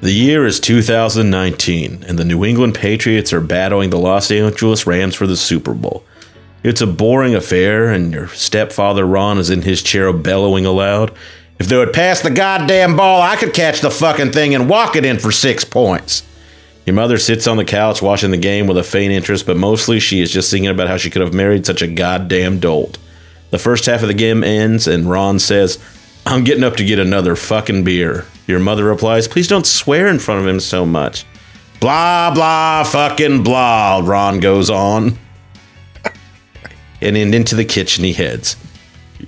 The year is 2019, and the New England Patriots are battling the Los Angeles Rams for the Super Bowl. It's a boring affair, and your stepfather Ron is in his chair bellowing aloud. If they would pass the goddamn ball, I could catch the fucking thing and walk it in for 6 points. Your mother sits on the couch watching the game with a faint interest, but mostly she is just thinking about how she could have married such a goddamn dolt. The first half of the game ends, and Ron says, "I'm getting up to get another fucking beer." Your mother replies, "Please don't swear in front of him so much." "Blah, blah, fucking blah," Ron goes on. And into the kitchen he heads.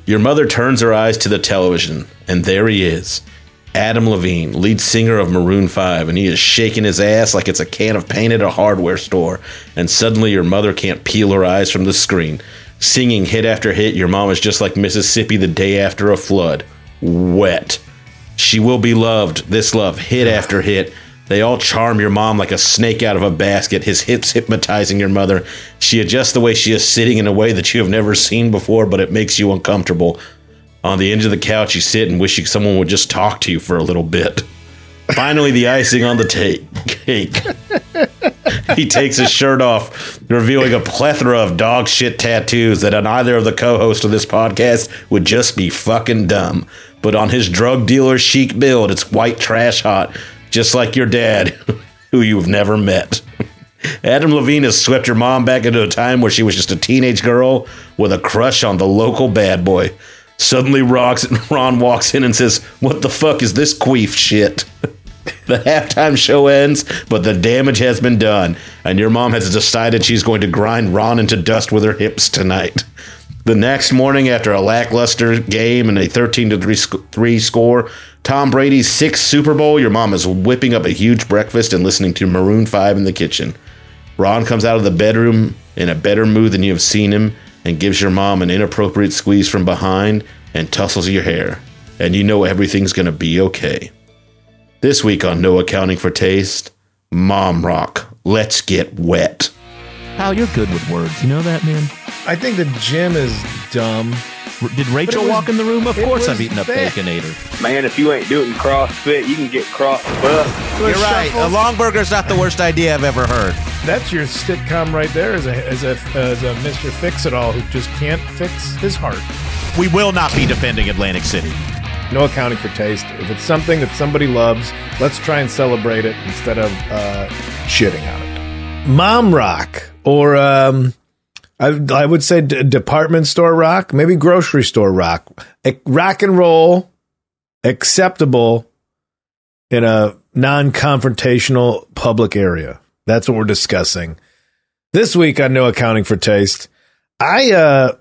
Your mother turns her eyes to the television, and there he is. Adam Levine, lead singer of Maroon 5, and he is shaking his ass like it's a can of paint at a hardware store. And suddenly your mother can't peel her eyes from the screen. Singing hit after hit, your mom is just like Mississippi the day after a flood. Wet. She Will Be Loved, This Love, hit after hit. They all charm your mom like a snake out of a basket, his hips hypnotizing your mother. She adjusts the way she is sitting in a way that you have never seen before, but it makes you uncomfortable. On the edge of the couch, you sit and wish someone would just talk to you for a little bit. Finally, the icing on the cake. He takes his shirt off, revealing a plethora of dog shit tattoos that on either of the co-hosts of this podcast would just be fucking dumb. But on his drug dealer chic build, it's white trash hot, just like your dad, who you've never met. Adam Levine has swept your mom back into a time where she was just a teenage girl with a crush on the local bad boy. Suddenly, Ron walks in and says, "What the fuck is this queef shit?" The halftime show ends, but the damage has been done, and your mom has decided she's going to grind Ron into dust with her hips tonight. The next morning, after a lackluster game and a 13-3 score, Tom Brady's 6th Super Bowl, your mom is whipping up a huge breakfast and listening to Maroon 5 in the kitchen. Ron comes out of the bedroom in a better mood than you have seen him and gives your mom an inappropriate squeeze from behind and tussles your hair. And you know everything's going to be okay. This week on No Accounting for Taste, Mom Rock, Let's Get Wet. Hal, you're good with words. You know that, man? I think the gym is dumb. Did Rachel walk in the room? Of course I've eaten a Baconator. Man, if you ain't doing CrossFit, you can get CrossFit. You're right. A long burger's not the worst idea I've ever heard. That's your sitcom right there as a Mr. Fix-It-All who just can't fix his heart. We will not be defending Atlantic City. No accounting for taste. If it's something that somebody loves, let's try and celebrate it instead of shitting on it. Mom rock, or I would say department store rock, maybe grocery store rock. Rock and roll, acceptable in a non-confrontational public area. That's what we're discussing this week on No Accounting for Taste. I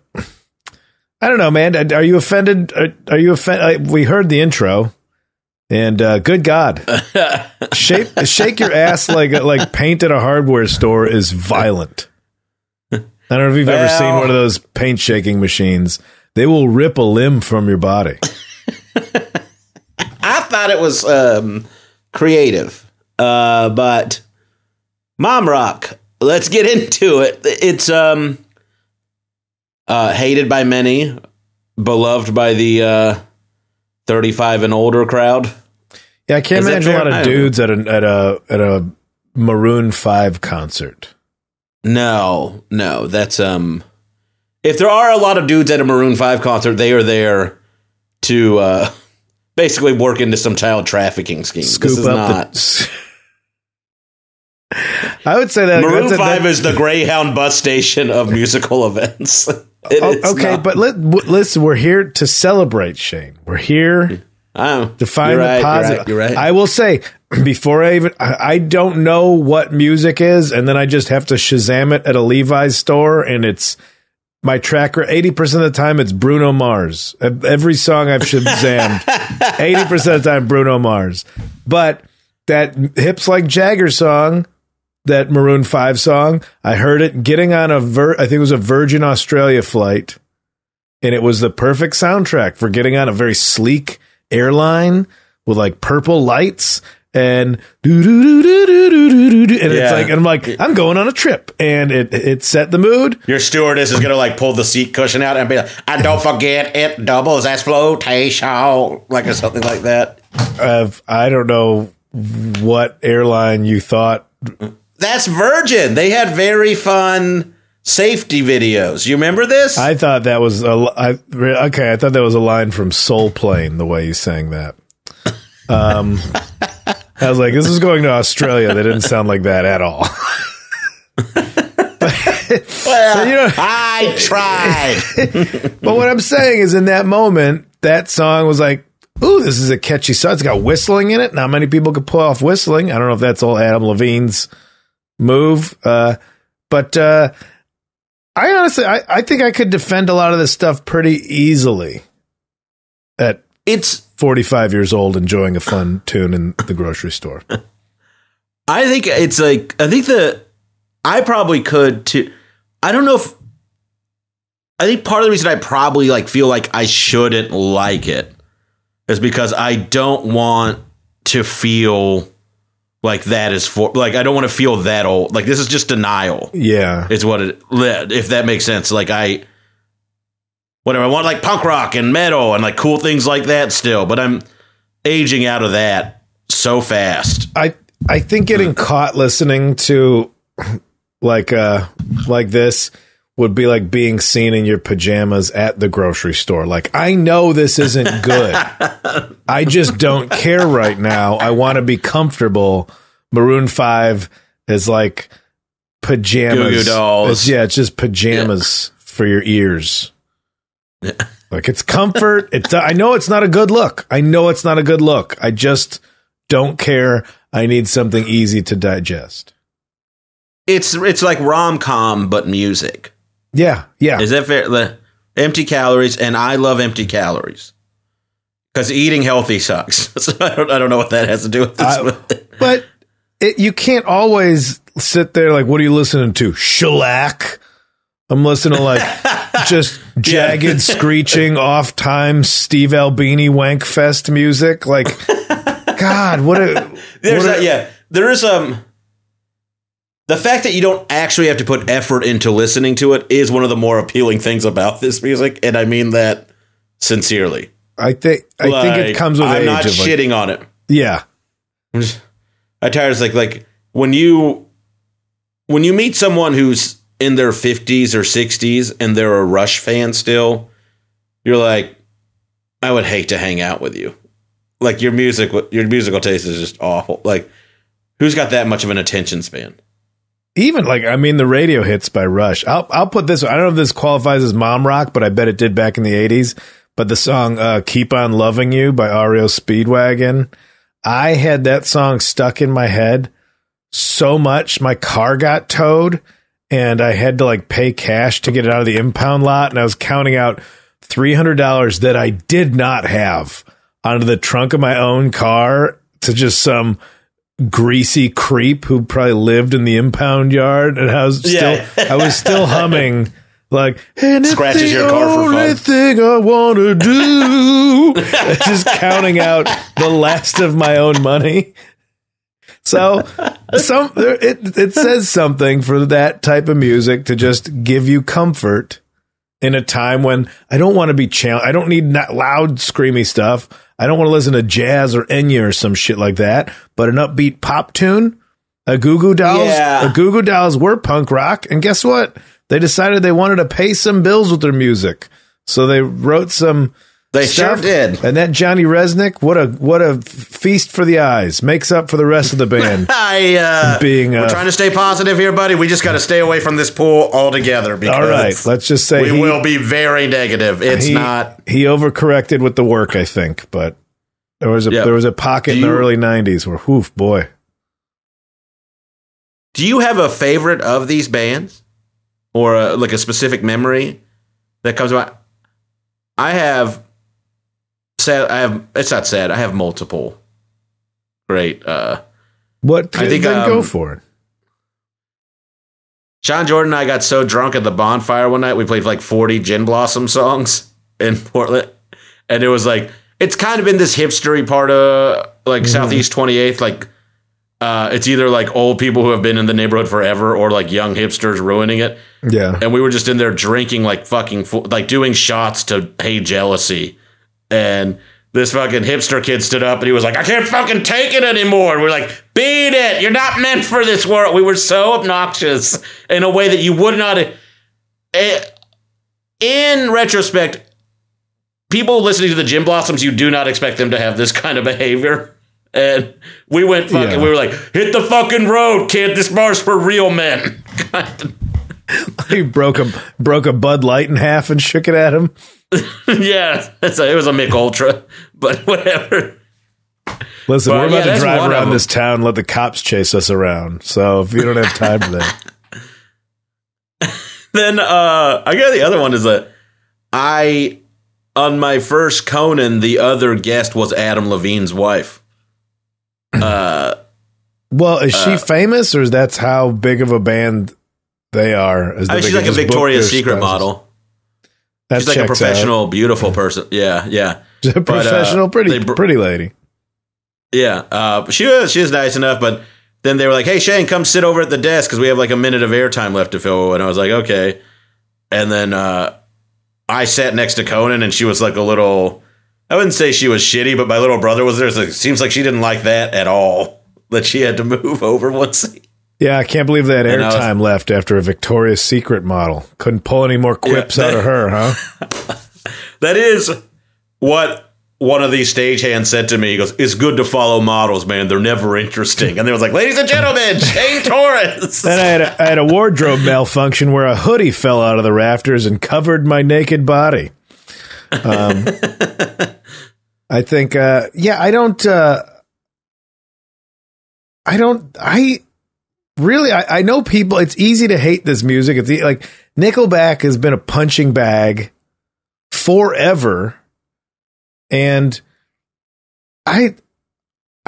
don't know, man. Are you offended? Are you offended? We heard the intro, and good God, shake your ass like paint at a hardware store is violent. I don't know if you've ever seen one of those paint shaking machines. They will rip a limb from your body. I thought it was creative, but Mom Rock. Let's get into it. It's hated by many, beloved by the 35 and older crowd. Yeah, I can't imagine a lot of dudes at a Maroon 5 concert. No, that's if there are a lot of dudes at a Maroon 5 concert, they are there to basically work into some child trafficking scheme. Scoop up I would say that Maroon 5 is the Greyhound bus station of musical events. Okay, but listen, we're here to celebrate, Shane. We're here to find the positive. You're right. I will say, before I don't know what music is, and then I just have to Shazam it at a Levi's store, and it's my tracker. 80% of the time, it's Bruno Mars. Every song I've Shazammed, 80% of the time, Bruno Mars. But that Hips Like Jagger song, that Maroon 5 song, I heard it getting on I think it was a Virgin Australia flight, and it was the perfect soundtrack for getting on a very sleek airline with like purple lights and it's like, and I'm like, I'm going on a trip, and it set the mood. Your stewardess is gonna like pull the seat cushion out and be like, and don't forget it doubles as flotation, like or something like that. I don't know what airline you thought. That's Virgin. They had very fun safety videos. You remember this? I thought that was I thought that was a line from Soul Plane, the way you sang that. I was like, this is going to Australia. That didn't sound like that at all. Well, I tried. But what I'm saying is, in that moment, that song was like, ooh, this is a catchy song. It's got whistling in it. Not many people could pull off whistling. I don't know if that's all Adam Levine's move. But I honestly, I think I could defend a lot of this stuff pretty easily it's 45 years old, enjoying a fun tune in the grocery store. I think it's like, I probably could too. I don't know if, I think part of the reason I probably like feel like I shouldn't like it is because I don't want to feel like that is for, like, I don't want to feel that old. Like, this is just denial. Yeah. It's what it, if that makes sense. Like, whatever, I want like punk rock and metal and like cool things like that still, but I'm aging out of that so fast. I think getting caught listening to like this would be like being seen in your pajamas at the grocery store. Like, I know this isn't good. I just don't care right now. I want to be comfortable. Maroon 5 is like pajamas. Goo Goo Dolls. It's just pajamas for your ears. Yeah. Like, it's comfort. I know it's not a good look. I just don't care. I need something easy to digest. It's like rom-com, but music. Yeah. Is that fair? The empty calories, and I love empty calories because eating healthy sucks. So I don't know what that has to do with this. But you can't always sit there like, what are you listening to? Shellac. I'm listening to like just jagged, screeching, off time Steve Albini wank fest music. Like, God, there is the fact that you don't actually have to put effort into listening to it is one of the more appealing things about this music, and I mean that sincerely. I think it comes with age. I'm not shitting on it. Yeah, I tired. It's like when you meet someone who's in their 50s or 60s and they're a Rush fan still, you're like, I would hate to hang out with you. Like, your musical taste is just awful. Like, who's got that much of an attention span? Even like, I mean, the radio hits by Rush. I'll put this. I don't know if this qualifies as mom rock, but I bet it did back in the 80s. But the song "Keep on Loving You" by REO Speedwagon, I had that song stuck in my head so much. My car got towed, and I had to like pay cash to get it out of the impound lot, and I was counting out $300 that I did not have onto the trunk of my own car to just some greasy creep who probably lived in the impound yard, and I was still humming like, and scratches your car for fun. The only thing I want to do, just counting out the last of my own money. So it says something for that type of music to just give you comfort in a time when I don't want to be challenged. I don't need loud, screamy stuff. I don't want to listen to jazz or Enya or some shit like that. But an upbeat pop tune, a Goo Goo Dolls were punk rock. And guess what? They decided they wanted to pay some bills with their music. So they wrote some They stuff, sure did. And that Johnny Resnick, what a feast for the eyes. Makes up for the rest of the band. We're trying to stay positive here, buddy. We just got to stay away from this pool altogether. Because all right, let's just say we will be very negative. He overcorrected with the work, I think, but there was a pocket in the early 90s where, whoof, boy. Do you have a favorite of these bands, or like a specific memory that comes about? I have. It's not sad. I have multiple. Great. What? I think go for it. John Jordan and I got so drunk at the bonfire one night, we played like 40 Gin Blossom songs in Portland, and it was like, it's kind of in this hipstery part of like Southeast 28th, like it's either like old people who have been in the neighborhood forever or like young hipsters ruining it. Yeah, and we were just in there drinking like fucking like doing shots to Hey Jealousy. And this fucking hipster kid stood up and he was like, I can't fucking take it anymore. And we're like, beat it. You're not meant for this world. We were so obnoxious in a way that you would not. In retrospect, people listening to the Gin Blossoms, you do not expect them to have this kind of behavior. And we went fucking, we were like, hit the fucking road, kid. This bar's for real men. He broke a Bud Light in half and shook it at him. Yeah, it was a Mick Ultra, but whatever. Listen, we're about to drive around this town and let the cops chase us around. So if you don't have time for that. Then I guess the other one is that on my first Conan, the other guest was Adam Levine's wife. Well, is she famous, or is that how big of a band they are? She's like a Victoria's Secret model. She's like a professional, beautiful person. Yeah. She's a professional, pretty lady. Yeah, she was nice enough, but then they were like, hey, Shane, come sit over at the desk because we have like a minute of airtime left to fill. And I was like, okay. And then I sat next to Conan, and she was like a little, I wouldn't say she was shitty, but my little brother was there. So it seems like she didn't like that at all, that she had to move over one seat. Yeah, I can't believe they had airtime left after a Victoria's Secret model. Couldn't pull any more quips out of her, huh? That is what one of these stagehands said to me. He goes, it's good to follow models, man. They're never interesting. And they was like, ladies and gentlemen, Shane Torres. Then I had a wardrobe malfunction where a hoodie fell out of the rafters and covered my naked body. I think, I know people, it's easy to hate this music. It's like Nickelback has been a punching bag forever. And I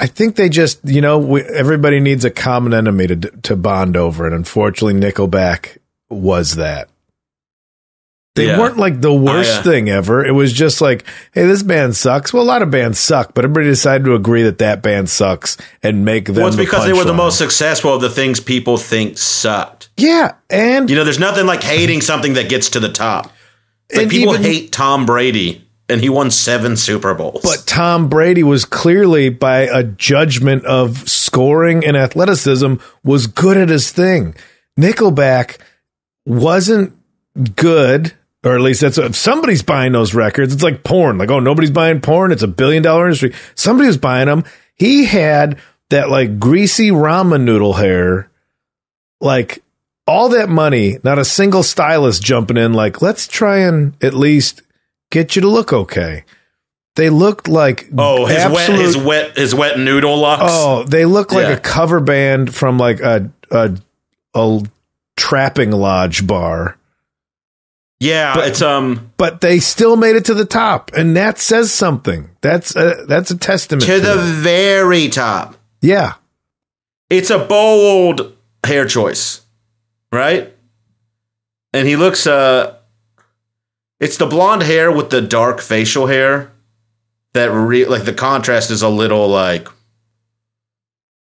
think they just, everybody needs a common enemy to bond over. And unfortunately, Nickelback was that. They weren't like the worst thing ever. It was just like, hey, this band sucks. Well, a lot of bands suck, but everybody decided to agree that band sucks and make them. Well, it's because they were the most successful of the things people think sucked. Yeah. And, there's nothing like hating something that gets to the top. It's like people hate Tom Brady, and he won 7 Super Bowls. But Tom Brady was clearly, by a judgment of scoring and athleticism, was good at his thing. Nickelback wasn't good. Or at least that's if somebody's buying those records. It's like porn. Like, oh, nobody's buying porn. It's $1 billion industry. Somebody was buying them. He had that like greasy ramen noodle hair, like all that money, not a single stylist jumping in. Like, let's try and at least get you to look okay. They looked like his wet noodle locks. Oh, they look like a cover band from like a trapping lodge bar. Yeah, but they still made it to the top, and that says something. That's a testament to the very top. Yeah, it's a bold hair choice, right? And he looks it's the blonde hair with the dark facial hair that like the contrast is a little like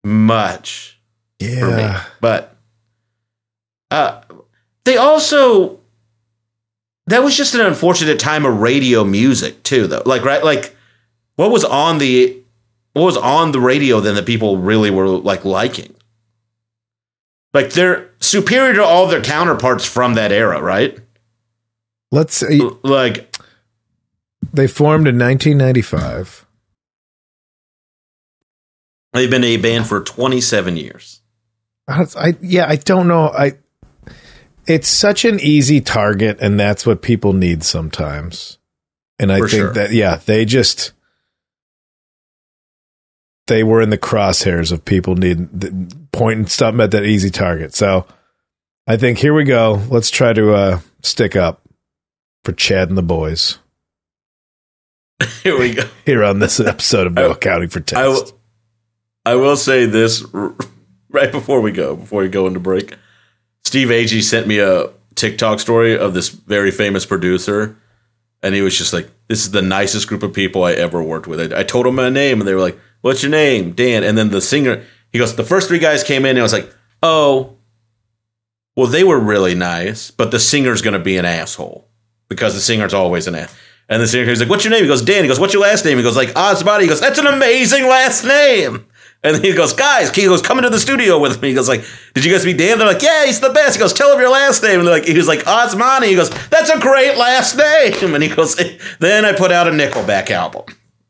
much for me. But they also. That was just an unfortunate time of radio music too, though. Like, right? Like, what was on the radio then that people really were like liking? Like, they're superior to all their counterparts from that era, right? Let's say, like, they formed in 1995. They've been a band for 27 years. I don't know. It's such an easy target, and that's what people need sometimes. And I think that, they were in the crosshairs of people pointing something at that easy target. So I think here we go. Let's try to stick up for Chad and the boys. Here we go. Here on this episode of No Accounting for Taste. I will say this right before we go into break. Steve Agee sent me a TikTok story of this very famous producer, and he was just like, this is the nicest group of people I ever worked with. I told him my name, and they were like, what's your name? Dan. And then the singer, he goes, the first 3 guys came in, and I was like, oh, well, they were really nice, but the singer's going to be an asshole because the singer's always an ass. And the singer, he's like, what's your name? He goes, Dan. He goes, what's your last name? He goes, like, Osbody. He goes, that's an amazing last name. And then he goes, guys, he goes, come into the studio with me. He goes, like, did you guys meet Dan? They're like, yeah, he's the best. He goes, tell him your last name. And they're like, he was like, Osmani. He goes, that's a great last name. And he goes, then I put out a Nickelback album.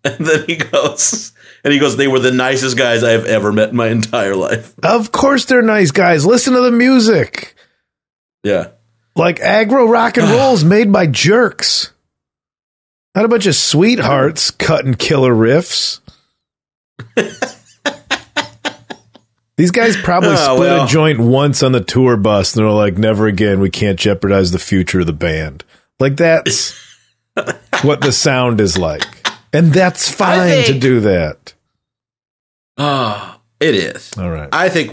And then he goes, they were the nicest guys I've ever met in my entire life. Of course they're nice guys. Listen to the music. Yeah. Like aggro rock and roll's made by jerks. Not a bunch of sweethearts cutting killer riffs. These guys probably split a joint once on the tour bus, and they're like, never again, we can't jeopardize the future of the band. Like, that's what the sound is like. And that's fine to do that. Oh, it is. All right. I think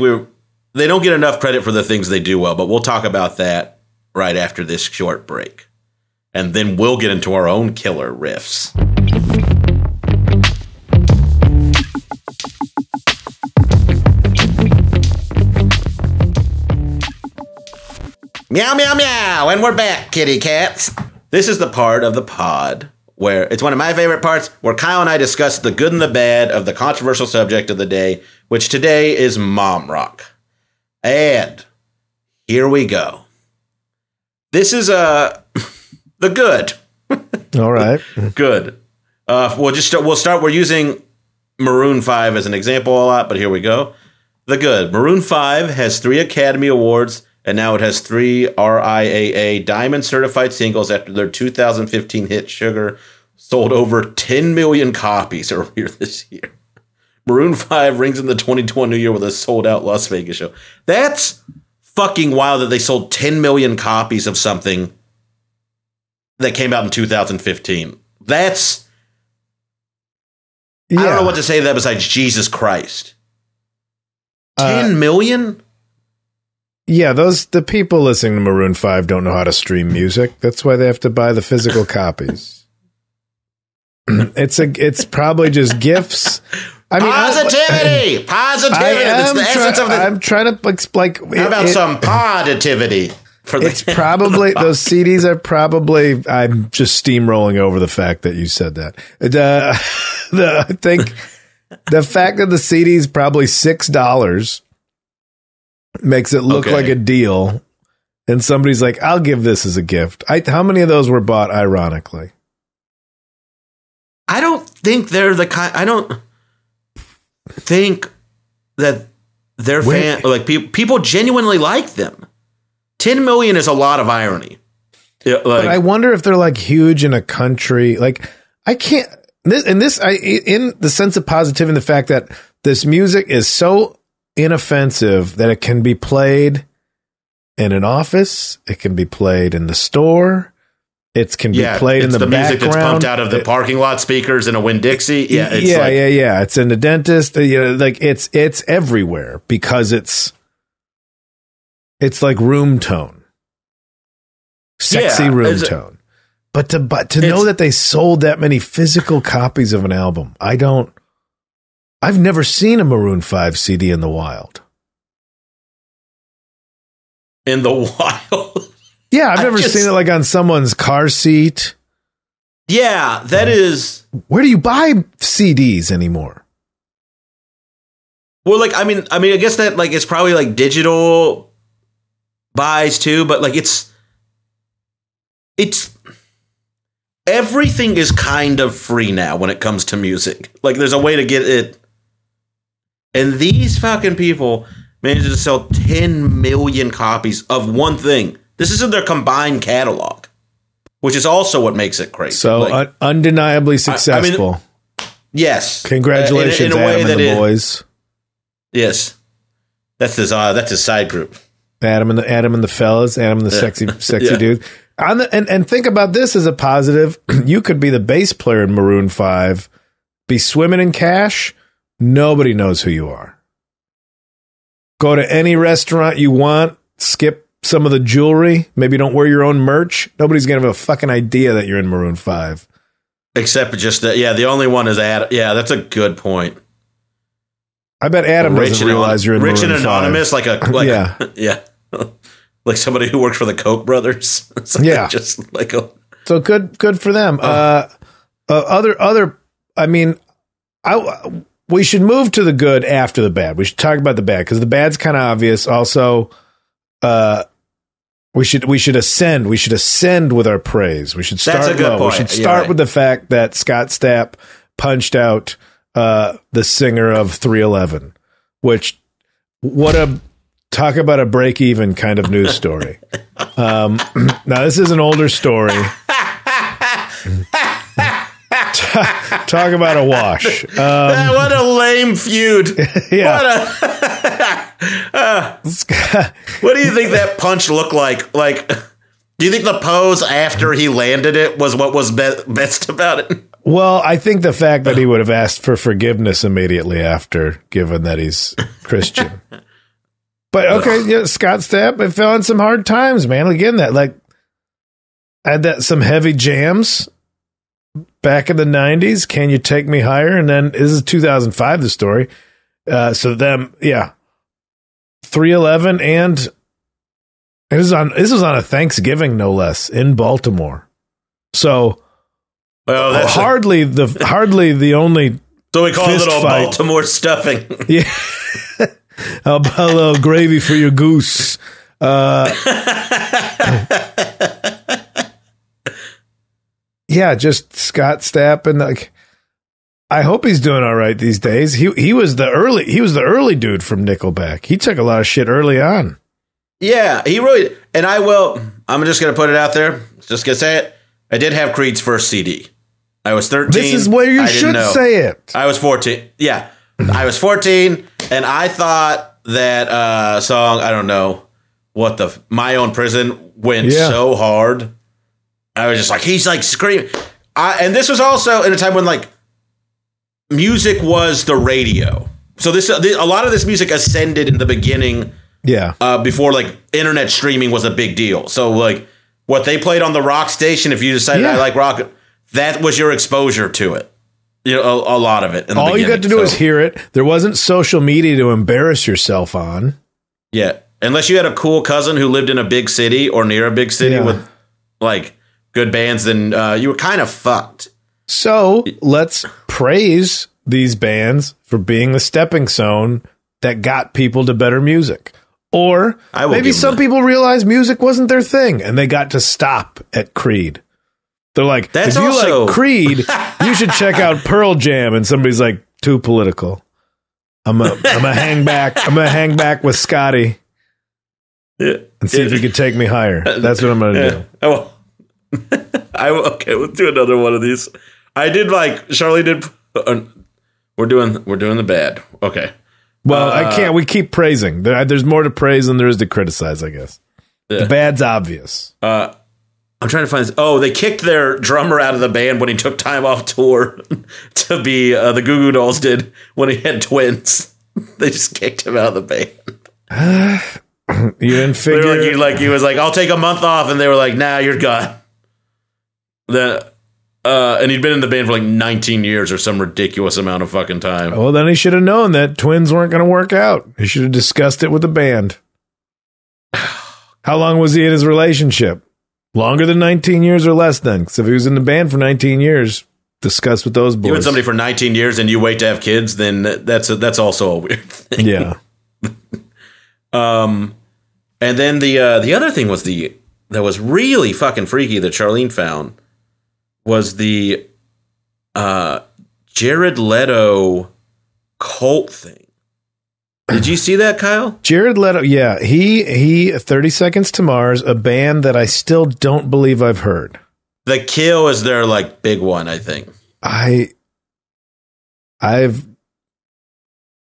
they don't get enough credit for the things they do well, but we'll talk about that right after this short break. And then we'll get into our own killer riffs. Meow, meow, meow. And we're back, kitty cats. This is the part of the pod where it's one of my favorite parts where Kyle and I discuss the good and the bad of the controversial subject of the day, which today is mom rock. And here we go. This is the good. All right. Good. We'll start. We're using Maroon 5 as an example a lot, but here we go. The good. Maroon 5 has 3 Academy Awards, and now it has 3 RIAA Diamond certified singles after their 2015 hit Sugar sold over 10 million copies earlier this year. Maroon 5 rings in the 2020 New Year with a sold-out Las Vegas show. That's fucking wild that they sold 10 million copies of something that came out in 2015. That's... I don't know what to say to that besides Jesus Christ. 10 million? Yeah, the people listening to Maroon 5 don't know how to stream music. That's why they have to buy the physical copies. It's probably just gifts. I mean, positivity! Positivity! That's the essence of it. I'm trying to explain. How about some positivity? It's probably, those CDs are probably, I'm just steamrolling over the fact that you said that. I think the fact that the CD is probably $6 makes it look like a deal. And somebody's like, I'll give this as a gift. How many of those were bought ironically? I don't think they're the kind. I don't think that they're like people genuinely like them. 10 million is a lot of irony. Yeah, but I wonder if they're like huge in a country. Like I can't. In the sense of positivity, the fact that this music is so inoffensive that it can be played in an office, it can be played in the store. It can be played in the background. Music that's pumped out of the parking lot speakers in a Winn-Dixie. Yeah, It's in the dentist. Like it's everywhere because it's like room tone, sexy room tone. But to know that they sold that many physical copies of an album, I've never seen a Maroon 5 CD in the wild. In the wild. Yeah, I've never seen it like on someone's car seat. Yeah, that is. Where do you buy CDs anymore? Well, like I mean, I guess that like it's probably like digital buys too, but like it's everything is kind of free now when it comes to music. Like there's a way to get it, and these fucking people managed to sell 10 million copies of one thing. This isn't their combined catalog, which is also what makes it crazy. So like, undeniably successful. Yes. Congratulations, Adam and the boys. Yes. That's his side group. Adam and the fellas, Adam and the sexy dude. And think about this as a positive. You could be the bass player in Maroon 5, be swimming in cash. Nobody knows who you are. Go to any restaurant you want, skip some of the jewelry. Maybe don't wear your own merch. Nobody's going to have a fucking idea that you're in Maroon 5. Except just that, the only one is Adam. Yeah, that's a good point. I bet Adam doesn't realize you're in Maroon 5. Rich and anonymous, like somebody who works for the Koch brothers. Yeah. Just like a... So good for them. We should move to the good after the bad. We should talk about the bad because the bad's kind of obvious. Also, we should ascend. We should ascend with our praise. We should start low. Point. We should start with the fact that Scott Stapp punched out the singer of 311, which talk about a break even kind of news story. Now this is an older story. Talk about a wash. What a lame feud. Yeah. What do you think that punch looked like? Like, do you think the pose after he landed it was what was best about it? Well, I think the fact that he would have asked for forgiveness immediately after, given that he's Christian. But okay, yeah, Scott Stapp, it fell in some hard times, man. Again, had some heavy jams back in the 90s. Can You Take Me Higher? And then this is 2005, the story. So them, yeah, 311, and this was on a Thanksgiving, no less, in Baltimore. So that's hardly the only. So we call it all Baltimore stuffing. Yeah. A little gravy for your goose. Yeah, just Scott Stapp, and I hope he's doing all right these days. He was the early dude from Nickelback. He took a lot of shit early on. Yeah, he really. And I'm just gonna put it out there. Just gonna say it. I did have Creed's first CD. I was 13. This is where you should say it. I was 14. Yeah, I was 14, and I thought that song. I don't know what My Own Prison went so hard. I was just like, he's like screaming. And this was also in a time when like music was the radio. So a lot of this music ascended in the beginning. Yeah. Before like internet streaming was a big deal. So like what they played on the rock station, if you decided I like rock, that was your exposure to it. You know, a lot of it. All you got to do is hear it. There wasn't social media to embarrass yourself on. Yeah. Unless you had a cool cousin who lived in a big city or near a big city with like good bands, then you were kind of fucked. So let's praise these bands for being the stepping stone that got people to better music. Or maybe some people realized music wasn't their thing and they got to stop at Creed. They're like, if you like Creed, you should check out Pearl Jam. And somebody's like, too political. I'm gonna hang back. I'm gonna hang back with Scotty and see if he could take me higher. That's what I'm gonna do. Oh. Okay, let's do another one of these. I did like Charlie did. We're doing the bad. Okay. Well, I can't. We keep praising. There's more to praise than there is to criticize, I guess. The bad's obvious. I'm trying to find this. Oh, they kicked their drummer out of the band when he took time off tour to be the Goo Goo Dolls did when he had twins. They just kicked him out of the band. You didn't figure. They were like, he was like, I'll take a month off, and they were like, nah, you're gone. And he'd been in the band for like 19 years or some ridiculous amount of fucking time. Well, then he should have known that twins weren't going to work out. He should have discussed it with the band. How long was he in his relationship? Longer than 19 years or less then? Because if he was in the band for 19 years, discuss with those boys. You with somebody for 19 years and you wait to have kids, then that's also a weird thing. Yeah. And then the other thing was that was really fucking freaky that Charlene found was the Jared Leto cult thing. Did you see that, Kyle? Jared Leto, yeah. He 30 Seconds to Mars, a band that I still don't believe I've heard. The Kill is their like big one, I think.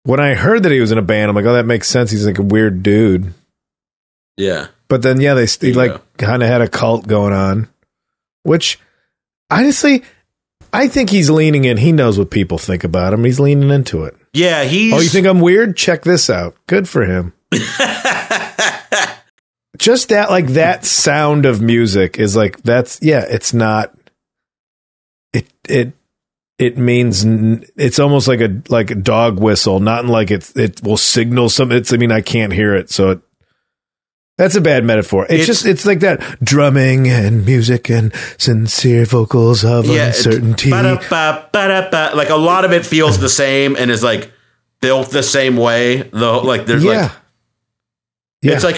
When I heard that he was in a band, I'm like, oh, that makes sense. He's like a weird dude. Yeah. But then, yeah, they kind of had a cult going on, which honestly, I think he's leaning in. He knows what people think about him. He's leaning into it. Yeah, Oh, you think I'm weird? Check this out. Good for him. Just that sound of music is like, it's not, it means, it's almost like a dog whistle, not in like it will signal something. I mean, I can't hear it. So That's a bad metaphor. It's like that drumming and music and sincere vocals of uncertainty. Ba-da-ba, like a lot of it feels the same and is like built the same way. Though, like there's it's like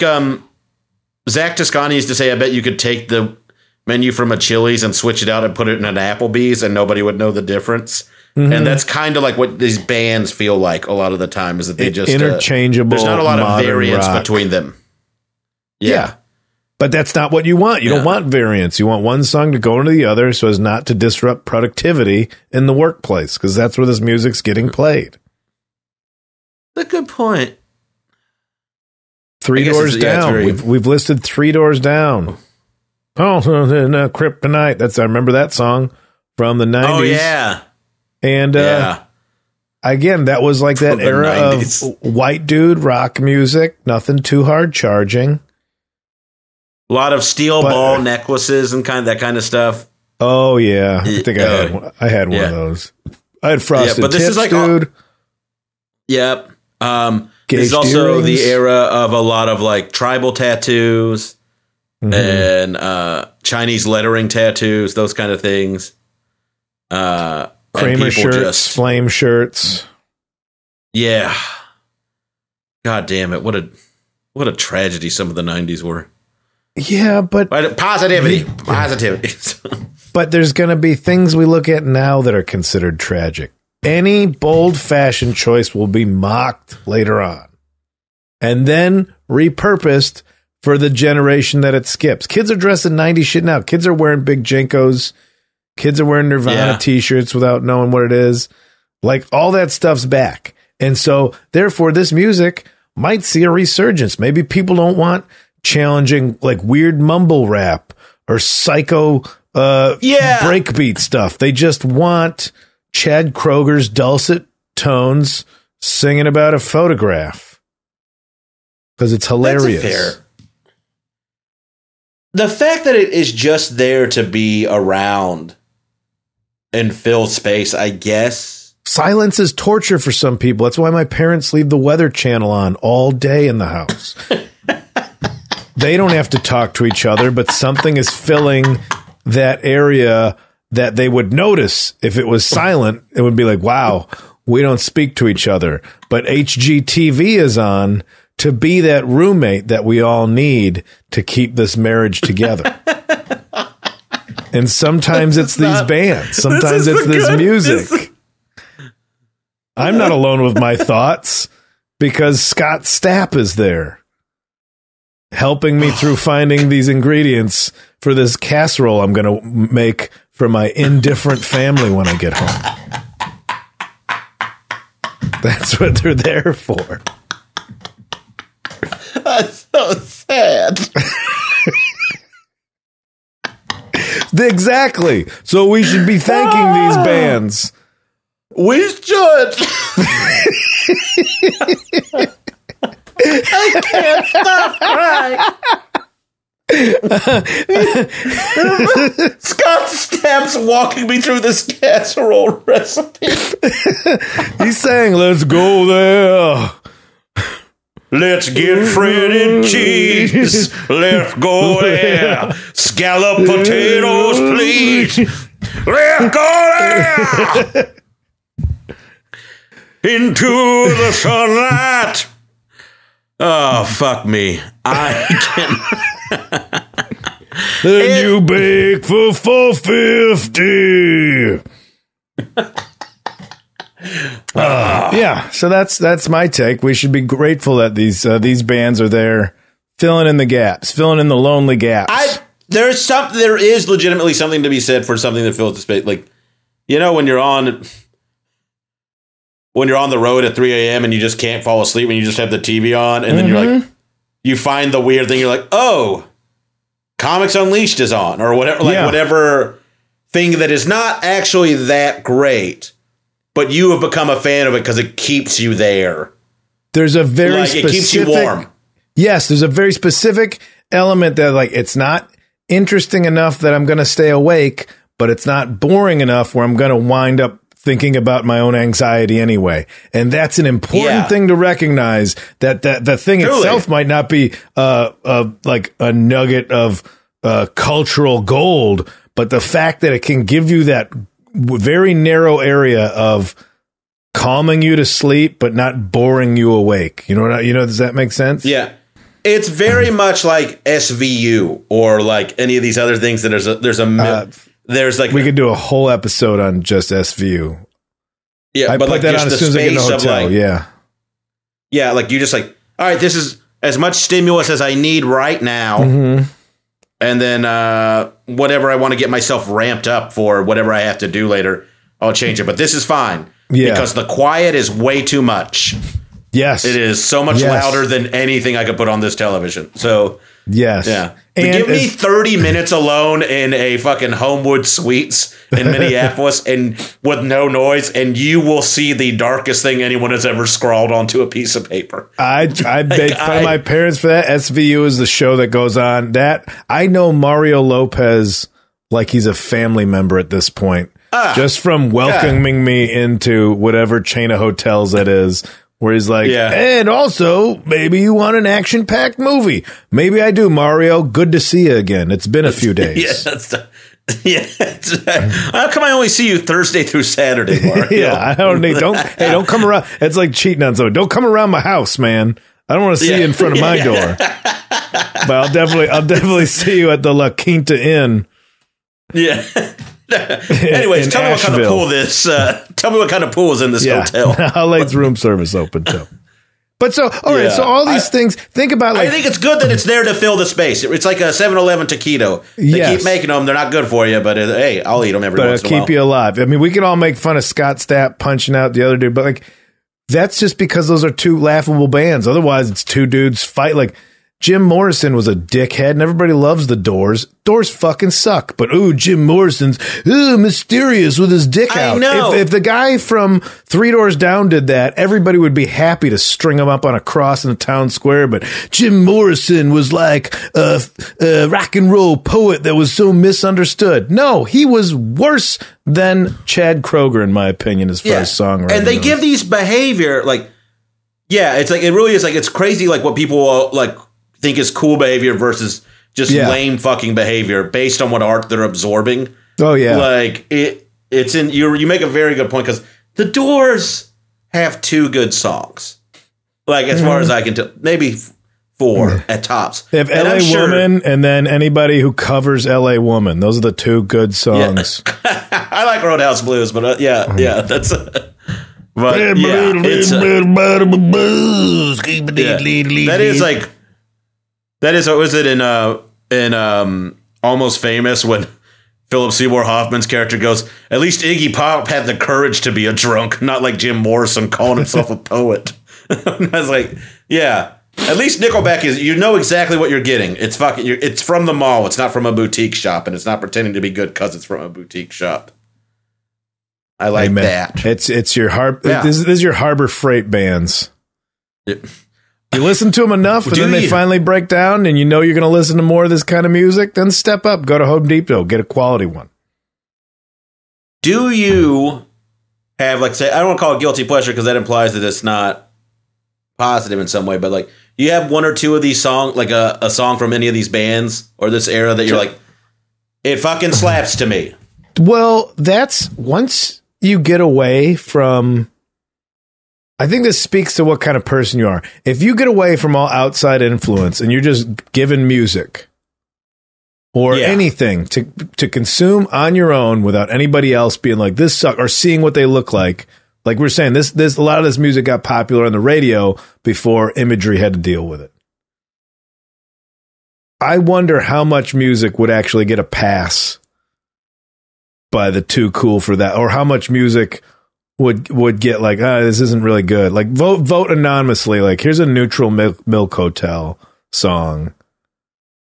Zach Toscani used to say, I bet you could take the menu from a Chili's and switch it out and put it in an Applebee's and nobody would know the difference. Mm-hmm. And that's kind of like what these bands feel like a lot of the time, is that they just interchangeable. There's not a lot of variance between them. Yeah. But that's not what you want. You don't want variance. You want one song to go into the other so as not to disrupt productivity in the workplace, because that's where this music's getting played. That's a good point. Three Doors Down. We've listed Three Doors Down. Oh, Kryptonite. I remember that song from the 90s. Oh, yeah. And again, that was like that era of white dude rock music. Nothing too hard charging. A lot of steel ball necklaces and that kind of stuff. Oh yeah, I think I had one of those. I had frosted but this tips, is like dude. Yep. This is also earrings. The era of a lot of like tribal tattoos and Chinese lettering tattoos, those kind of things. Kramer shirts, flame shirts. Yeah. God damn it! What a tragedy some of the 90s were. Yeah, but positivity. But there's going to be things we look at now that are considered tragic. Any bold fashion choice will be mocked later on and then repurposed for the generation that it skips. Kids are dressed in 90s shit now. Kids are wearing big Jinkos. Kids are wearing Nirvana t-shirts without knowing what it is. Like, all that stuff's back. And so, therefore, this music might see a resurgence. Maybe people don't want challenging, like, weird mumble rap or psycho breakbeat stuff. They just want Chad Kroger's dulcet tones singing about a photograph because it's hilarious. That's fair. The fact that it is just there to be around and fill space, I guess. Silence is torture for some people. That's why my parents leave the Weather Channel on all day in the house. They don't have to talk to each other, but something is filling that area that they would notice. If it was silent, it would be like, wow, we don't speak to each other. But HGTV is on to be that roommate that we all need to keep this marriage together. And sometimes it's these bands. Sometimes it's this music. I'm not alone with my thoughts because Scott Stapp is there, helping me through finding these ingredients for this casserole I'm going to make for my indifferent family when I get home. That's what they're there for. That's so sad. Exactly. So we should be thanking these bands. We should. I can't stop crying. Scott Stapp's walking me through this casserole recipe. He's saying, let's go there. Let's get shredded cheese. Let's go there. Scallop potatoes, please. Let's go there. Into the sunlight. Oh, fuck me. I can't. Then you bake for $4.50. Yeah, so that's my take. We should be grateful that these bands are there, filling in the gaps, filling in the lonely gaps. There is legitimately something to be said for something that fills the space. Like, you know, when you're on the road at 3 a.m. and you just can't fall asleep and you just have the TV on, and then you're like, you find the weird thing. You're like, oh, Comics Unleashed is on, or whatever, whatever thing that is not actually that great, but you have become a fan of it because it keeps you there. There's a very specific, it keeps you warm. Yes, there's a very specific element that, like, it's not interesting enough that I'm going to stay awake, but it's not boring enough where I'm going to wind up thinking about my own anxiety anyway. And that's an important thing to recognize, that the thing itself might not be like a nugget of cultural gold, but the fact that it can give you that very narrow area of calming you to sleep, but not boring you awake. Does that make sense? Yeah. It's very much like SVU or like any of these other things that there's like we could do a whole episode on just SVU. Yeah, I but put like that on as soon as I get in the hotel. Yeah, like you just like, all right, this is as much stimulus as I need right now. And then whatever I want to get myself ramped up for, whatever I have to do later, I'll change it. But this is fine because the quiet is way too much. Yes. It is so much louder than anything I could put on this television. So, yeah. But give me 30 minutes alone in a fucking Homewood Suites in Minneapolis and with no noise, and you will see the darkest thing anyone has ever scrawled onto a piece of paper. I made fun of my parents for that. SVU is the show that goes on. That I know Mario Lopez like he's a family member at this point. Just from welcoming me into whatever chain of hotels that is. Where he's like, and also, maybe you want an action-packed movie. Maybe I do, Mario. Good to see you again. It's been a few days. How come I only see you Thursday through Saturday, Mario? I don't come around. It's like cheating on someone. Don't come around my house, man. I don't want to see you in front of my door. But I'll definitely see you at the La Quinta Inn. Yeah. Anyways, tell me what kind of pool this. Tell me what kind of pool is in this hotel. How late's room service open too? But so right, so all these things. Think about. Like, I think it's good that it's there to fill the space. It's like a 7-Eleven taquito. They keep making them. They're not good for you, but hey, I'll eat them every once in a while. Keep you alive. I mean, we can all make fun of Scott Stapp punching out the other dude, but like that's just because those are two laughable bands. Otherwise, it's two dudes fight like. Jim Morrison was a dickhead, and everybody loves the Doors. Doors fucking suck, but Jim Morrison's mysterious with his dick out. I know. If the guy from Three Doors Down did that, everybody would be happy to string him up on a cross in the town square. But Jim Morrison was like a rock and roll poet that was so misunderstood. No, he was worse than Chad Kroeger, in my opinion, as far as songwriting. And they give these behavior like, it's like it really is like it's crazy like what people like. Think is cool behavior versus just lame fucking behavior based on what art they're absorbing. Oh yeah, like it's in you make a very good point because the Doors have 2 good songs. Like as far as I can tell, maybe 4 at tops. They have L.A. Woman and then anybody who covers L.A. Woman. Those are the 2 good songs. Yeah. I like Roadhouse Blues, but that's. But that is what was it in Almost Famous when Philip Seymour Hoffman's character goes, at least Iggy Pop had the courage to be a drunk, not like Jim Morrison calling himself a poet. I was like, at least Nickelback is, you know exactly what you're getting. It's it's from the mall. It's not from a boutique shop, and it's not pretending to be good because it's from a boutique shop. I like that. It's your this is your Harbor Freight bands. You listen to them enough, and then they finally break down, and you know you're going to listen to more of this kind of music, then step up, go to Home Depot, get a quality one. Do you have, like, say, I don't want to call it guilty pleasure because that implies that it's not positive in some way, but, like, you have 1 or 2 of these songs, like a song from any of these bands or this era that you're like, it fucking slaps to me. Well, that's once you get away from... I think this speaks to what kind of person you are. If you get away from all outside influence and you're just given music or anything to consume on your own without anybody else being like, this sucks, or seeing what they look like we're saying, this a lot of this music got popular on the radio before imagery had to deal with it. I wonder how much music would actually get a pass by the too cool for that, or how much music would get like, this isn't really good. Like vote anonymously. Like, here's a neutral Milk Hotel song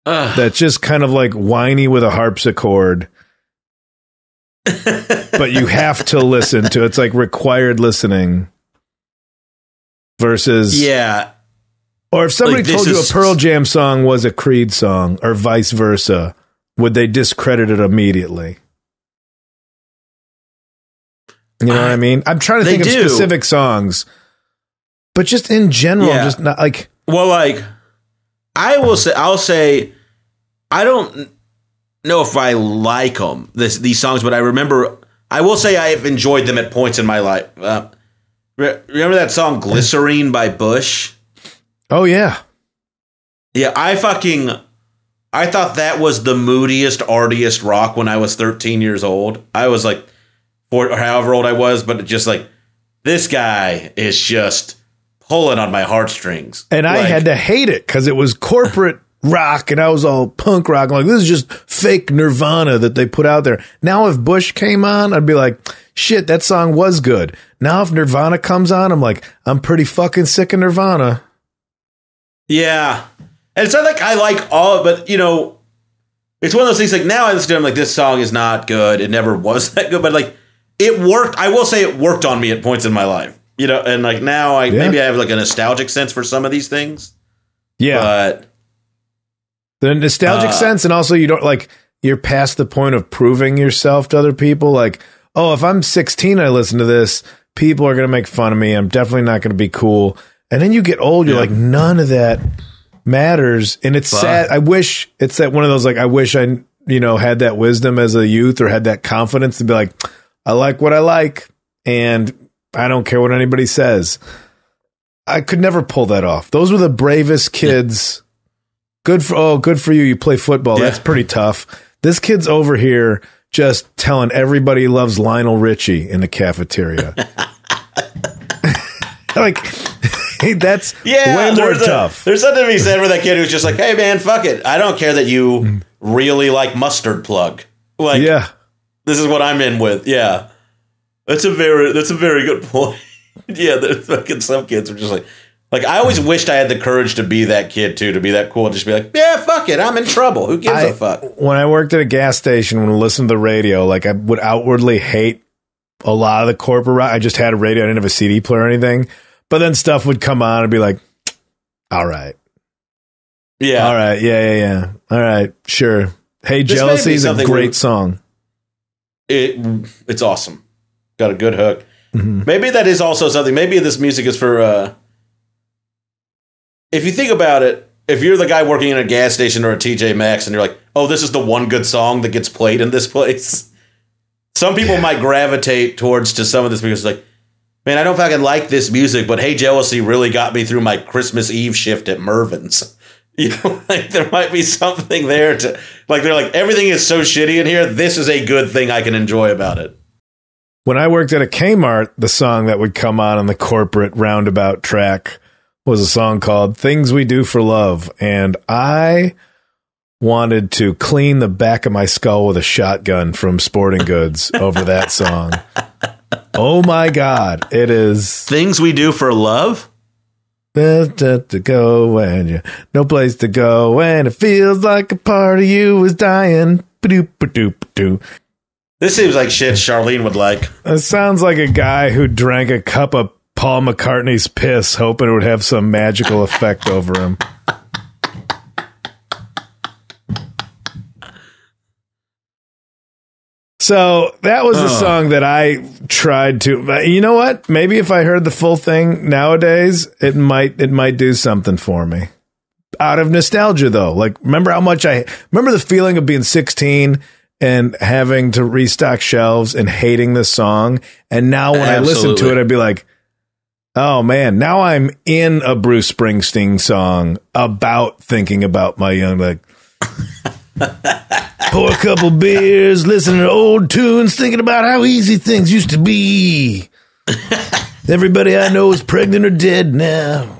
that's just kind of like whiny with a harpsichord, but you have to listen to. It's like required listening. Versus, or if somebody told you a Pearl Jam song was a Creed song, or vice versa, would they discredit it immediately? You know what I mean? I'm trying to think of specific songs, but just in general, just not like. Well, like I'll say, I don't know if I like them these songs, but I will say I have enjoyed them at points in my life. Remember that song "Glycerine" by Bush? Oh yeah, yeah. I thought that was the moodiest, artiest rock when I was 13 years old. I was like, or however old I was, but just like, this guy is just pulling on my heartstrings. And I had to hate it because it was corporate rock and I was all punk rock. I'm like, this is just fake Nirvana that they put out there. Now, if Bush came on, I'd be like, shit, that song was good. Now, if Nirvana comes on, I'm like, I'm pretty fucking sick of Nirvana. Yeah. And it's not like I like all, but you know, it's one of those things like now I listen to them like this song is not good. It never was that good, but like it worked. I will say it worked on me at points in my life, you know, and like now maybe I have like a nostalgic sense for some of these things. Yeah. But the nostalgic sense. And also you don't like, you're past the point of proving yourself to other people. Like, oh, if I'm 16, I listen to this, people are going to make fun of me. I'm definitely not going to be cool. And then you get old. You're like, none of that matters. And it's sad. I wish it's that one of those, like, I wish I, you know, had that wisdom as a youth or had that confidence to be like, I like what I like and I don't care what anybody says. I could never pull that off. Those were the bravest kids. Good for you. You play football. Yeah. That's pretty tough. This kid's over here just telling everybody he loves Lionel Richie in the cafeteria. Like, that's way more tough. There's something to be said for that kid who's just like, hey, man, fuck it. I don't care that you really like Mustard Plug. Like, this is what I'm in with. Yeah. That's a very good point. Yeah, there's fucking some kids are just like, I always wished I had the courage to be that kid, too, to be that cool and just be like, yeah, fuck it. I'm in trouble. Who gives a fuck? When I worked at a gas station, when I listened to the radio, like, I would outwardly hate a lot of the corporate rock. I just had a radio. I didn't have a CD player or anything. But then stuff would come on and be like, all right. Yeah. All right. Yeah. All right. Sure. Hey, Jealousy is a great song. It's awesome. Got a good hook. Mm-hmm. Maybe that is also something. Maybe this music is for, if you think about it, if you're the guy working in a gas station or a TJ Maxx and you're like, oh, this is the one good song that gets played in this place. Some people might gravitate to some of this because it's like, man, I don't fucking like this music, but Hey Jealousy really got me through my Christmas Eve shift at Mervin's. You know, like there might be something there to, like, they're like, everything is so shitty in here. This is a good thing I can enjoy about it. When I worked at a Kmart, the song that would come on the corporate roundabout track was a song called Things We Do for Love. And I wanted to clean the back of my skull with a shotgun from Sporting Goods over that song. Oh my God, it is Things We Do for Love. To go and no place to go, and it feels like a part of you is dying. This seems like shit Charlene would like. It sounds like a guy who drank a cup of Paul McCartney's piss, hoping it would have some magical effect over him. So that was the song that I tried to. You know what? Maybe if I heard the full thing nowadays, it might do something for me. Out of nostalgia, though. Like, remember how much I remember the feeling of being 16 and having to restock shelves and hating this song. And now when I listen to it, I'd be like, oh man, now I'm in a Bruce Springsteen song about thinking about my young, like. Pour a couple beers, listen to old tunes, thinking about how easy things used to be. Everybody I know is pregnant or dead now.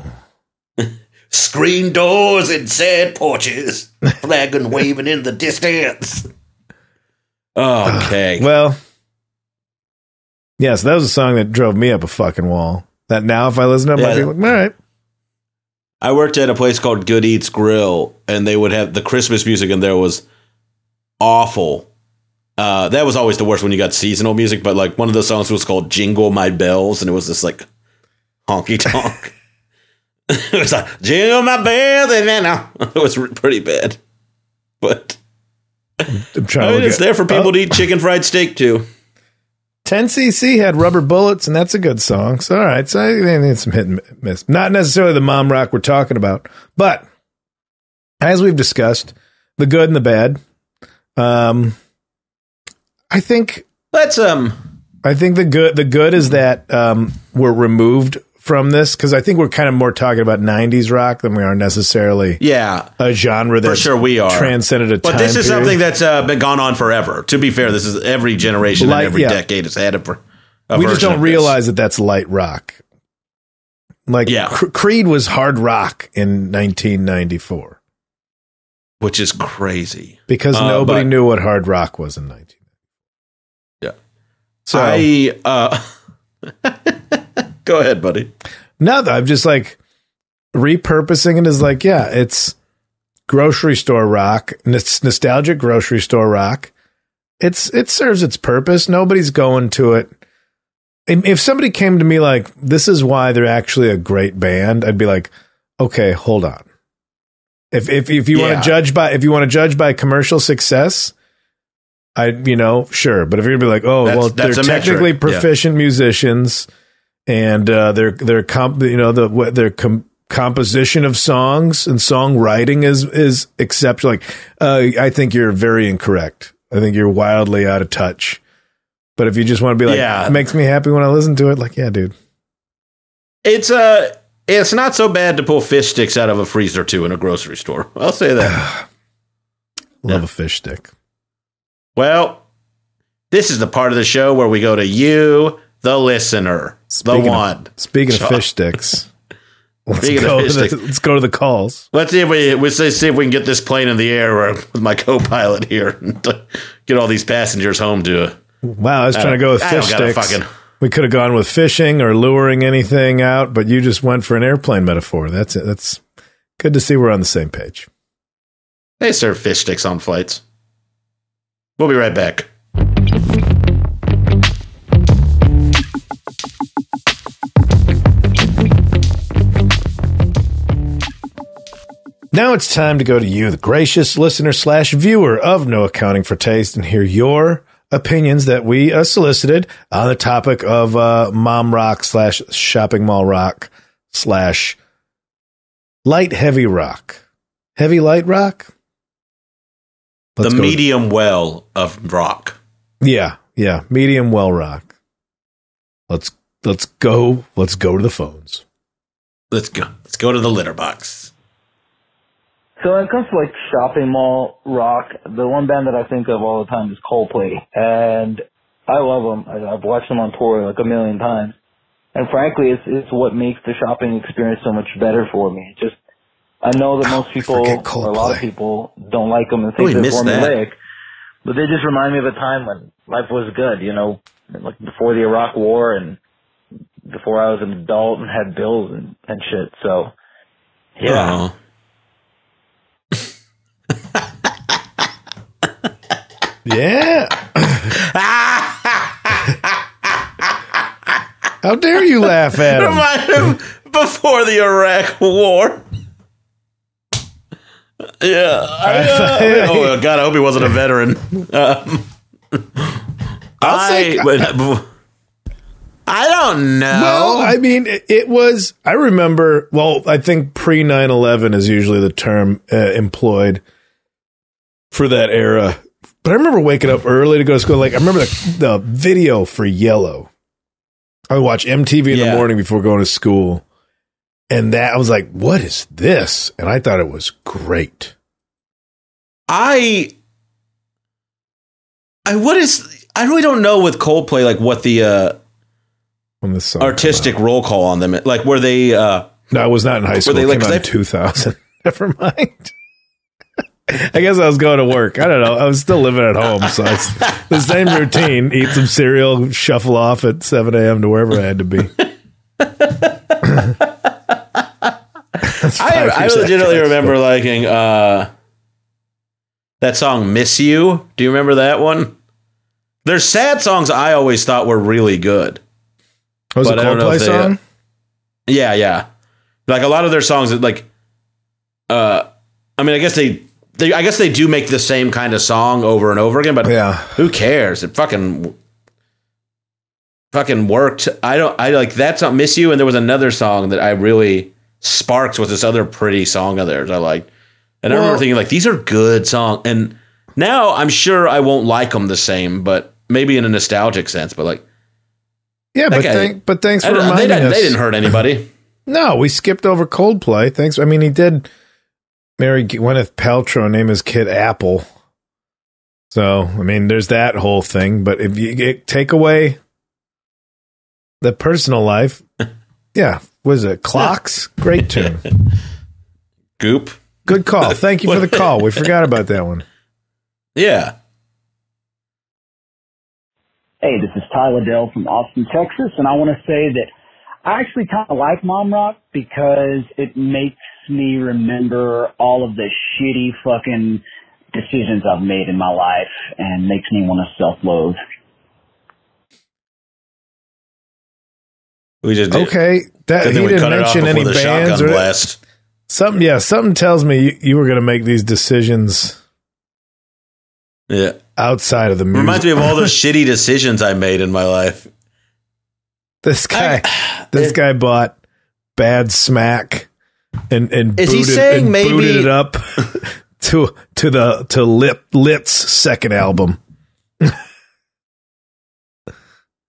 Screen doors and sad porches, flag and waving in the distance. Okay. Well, yeah, so that was a song that drove me up a fucking wall. That now, if I listen to it, I'd be like, all right. I worked at a place called Good Eats Grill, and they would have the Christmas music in there was awful. That was always the worst when you got seasonal music, but like one of the songs was called Jingle My Bells, and it was this like honky tonk. It was like Jingle My Bells, and then it was pretty bad. But I'm trying it's there for people to eat chicken fried steak too. 10cc had Rubber Bullets, and that's a good song. So, all right. So they need some hit and miss. Not necessarily the mom rock we're talking about, but as we've discussed, the good and the bad. I think the good is that we're removed from this, because I think we're kind of more talking about 90s rock than we are necessarily a genre that for sure we are transcended a time But this is period. something that's been gone on forever. To be fair, this is every generation and every decade has had a we just version don't of realize that that's light rock. Like Creed was hard rock in 1994. Which is crazy. Because nobody knew what hard rock was in 1990. Yeah. So go ahead, buddy. No, I'm just like repurposing it as like, it's grocery store rock, nostalgic grocery store rock. It serves its purpose. Nobody's going to it. If somebody came to me like, this is why they're actually a great band, I'd be like, okay, hold on. If you want to judge by commercial success, sure. But if you're gonna be like, they're technically proficient musicians, and their composition of songs and songwriting is exceptional. Like, I think you're very incorrect. I think you're wildly out of touch. But if you just want to be like, it makes me happy when I listen to it, like, yeah, dude. It's not so bad to pull fish sticks out of a freezer or two in a grocery store. I'll say that. Love a fish stick. Well, this is the part of the show where we go to you, the listener, Speaking of fish sticks, let's go to the calls. Let's see if we can get this plane in the air with my co-pilot here and get all these passengers home to. Wow, I was trying to go with fish sticks. We could have gone with fishing or luring anything out, but you just went for an airplane metaphor. That's it. That's good to see we're on the same page. They serve fish sticks on flights. We'll be right back. Now it's time to go to you, the gracious listener / viewer of No Accounting for Taste, and hear your opinions that we solicited on the topic of mom rock / shopping mall rock / light heavy rock. Heavy light rock? The medium well of rock. Yeah, medium well rock. Let's go to the phones. Let's go to the litter box. So when it comes to like shopping mall rock, the one band that I think of all the time is Coldplay, and I love them. I've watched them on tour like a million times, and frankly, it's what makes the shopping experience so much better for me. Just I know that most people, or a lot of people, don't like them and think they're formulaic, but they just remind me of a time when life was good. Like before the Iraq War and before I was an adult and had bills and shit. So yeah. Yeah. How dare you laugh at him? Remind him before the Iraq War. Yeah. Oh, God, I hope he wasn't a veteran. I don't know. Well, I mean, it was, I remember, I think pre 9/11 is usually the term employed for that era. But I remember waking up early to go to school. Like, I remember the video for Yellow. I would watch MTV in the morning before going to school. And I was like, what is this? And I thought it was great. I really don't know with Coldplay, like what the artistic roll call on them. Like, were they... no, I was not in high school. It came out in 2000. Never mind. I guess I was going to work. I don't know. I was still living at home. So it's the same routine. Eat some cereal, shuffle off at 7 a.m. to wherever I had to be. I legitimately remember liking that song Miss You. Do you remember that one? There's sad songs I always thought were really good. Was it a Coldplay song? Yeah. Like a lot of their songs that I guess they do make the same kind of song over and over again, but who cares? It fucking fucking worked. I like That's Not Miss You, and there was another song that I really Sparks was this other pretty song of theirs I liked. And I remember thinking, like, these are good songs. And now I'm sure I won't like them the same, but maybe in a nostalgic sense. But, like, yeah, but thanks for reminding us. They didn't hurt anybody. No, we skipped over Coldplay. Thanks. I mean, he did marry Gwyneth Paltrow, name his kid Apple. So, I mean, there's that whole thing. But if you take away the personal life, yeah, was it Clocks? Great tune. Goop. Good call. Thank you for the call. We forgot about that one. Yeah. Hey, this is Tyler Dell from Austin, Texas, and I want to say that I actually kind of like Mom Rock because it makes me remember all of the shitty fucking decisions I've made in my life and makes me want to self-loathe. We just did. Okay, that he didn't mention any bands or blast. Something. Yeah, something tells me you were going to make these decisions. Yeah, outside of the music. Reminds me of all the shitty decisions I made in my life. This guy bought Bad Smack and booted it up to Lit's second album.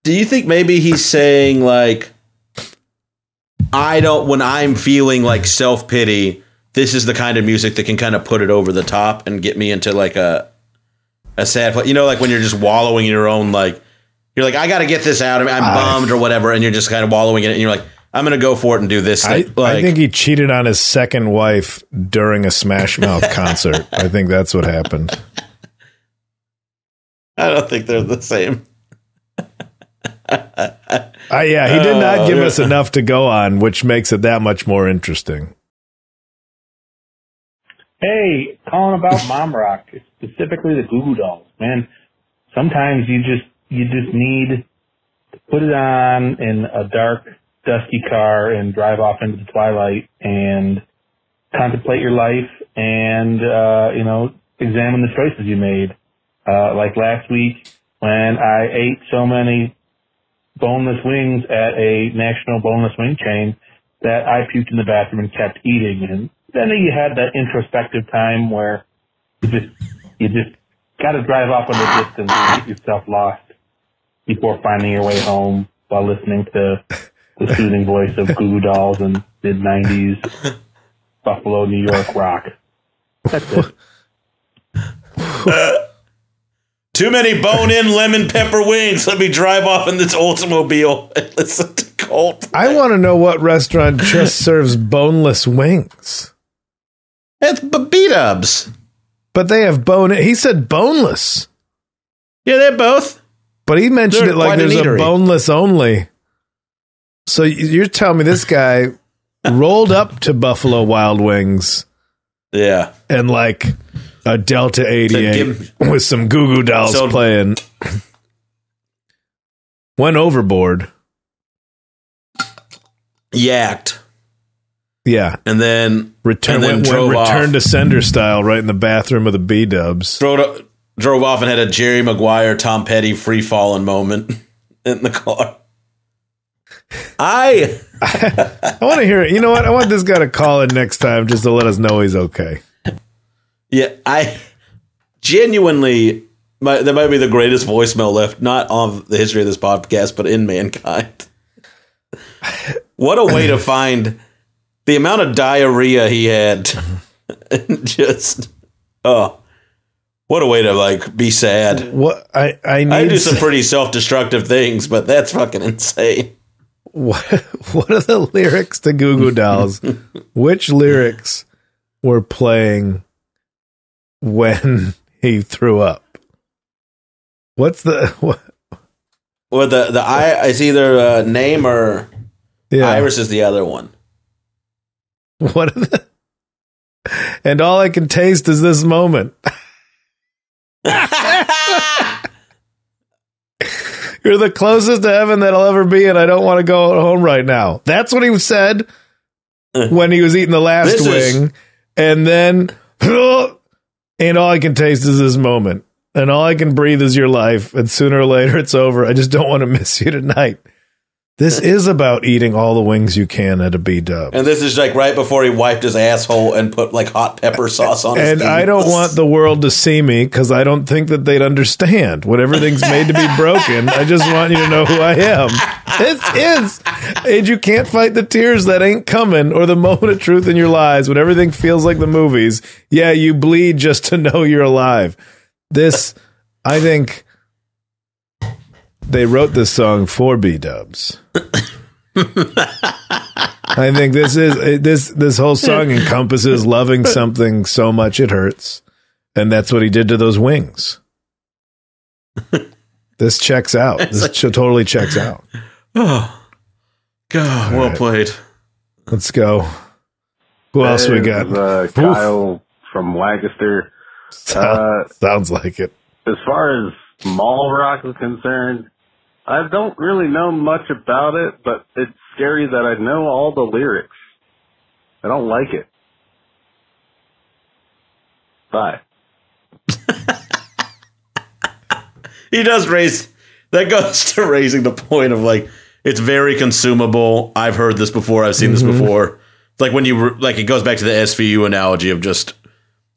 Do you think maybe he's saying, like, when I'm feeling like self-pity, this is the kind of music that can kind of put it over the top and get me into like a sad place. You know, like when you're just wallowing in your own, like, you're like, I got to get this out of me. I'm bummed or whatever. And you're just kind of wallowing in it. And you're like, I'm going to go for it and do this thing. I think he cheated on his second wife during a Smash Mouth concert. I think that's what happened. I don't think they're the same. Yeah, he did not give us enough to go on, which makes it that much more interesting. Hey, calling about Mom Rock, specifically the Goo Goo Dolls. Man, sometimes you just need to put it on in a dark, dusty car and drive off into the twilight and contemplate your life and, examine the choices you made. Like last week when I ate so many boneless wings at a national boneless wing chain that I puked in the bathroom and kept eating. And then you had that introspective time where you just got to drive off in the distance and get yourself lost before finding your way home while listening to the soothing voice of Goo Goo Dolls and mid-90s Buffalo, New York rock. That's it. Too many bone-in lemon pepper wings. Let me drive off in this Oldsmobile and listen to Colt. I want to know what restaurant just serves boneless wings. It's B-dubs. But they have bone. He said boneless. Yeah, they're both. But he mentioned it like there's a boneless only. So you're telling me this guy rolled up to Buffalo Wild Wings. Yeah. And like a Delta 88 with some Goo Goo Dolls playing. Went overboard. Yacked. Yeah. And then returned to sender style right in the bathroom of the B-dubs. Drove off and had a Jerry Maguire, Tom Petty free-falling moment in the car. I want to hear it. You know what? I want this guy to call in next time just to let us know he's okay. Yeah, I genuinely, that might be the greatest voicemail left, not on the history of this podcast, but in mankind. What a way to find the amount of diarrhea he had. Just, what a way to like be sad. What I do some pretty self-destructive things, but that's fucking insane. What are the lyrics to Goo Goo Dolls? Which lyrics were playing when he threw up? What's the what? Well, the I is either name or Iris is the other one. What are the? And all I can taste is this moment. You're the closest to heaven that I'll ever be, and I don't want to go home right now. That's what he said when he was eating the last wing. And then, and all I can taste is this moment. and all I can breathe is your life, and sooner or later it's over. I just don't want to miss you tonight. This is about eating all the wings you can at a B-dub. And this is like right before he wiped his asshole and put like hot pepper sauce on his And teeth. I don't want the world to see me because I don't think that they'd understand. When everything's made to be broken, I just want you to know who I am. This is. And you can't fight the tears that ain't coming or the moment of truth in your lives when everything feels like the movies. Yeah, you bleed just to know you're alive. This, I think... They wrote this song for B-dubs. I think this whole song encompasses loving something so much it hurts, and that's what he did to those wings. This checks out. This totally checks out. Oh, God, well played. Let's go. Who else we got? Kyle from Lancaster. Sounds like it. As far as mall rock is concerned, I don't really know much about it, but it's scary that I know all the lyrics. I don't like it. Bye. He does raise... That goes to raising the point of, like, it's very consumable. I've heard this before. I've seen this before. It's like when you... Like, it goes back to the SVU analogy of just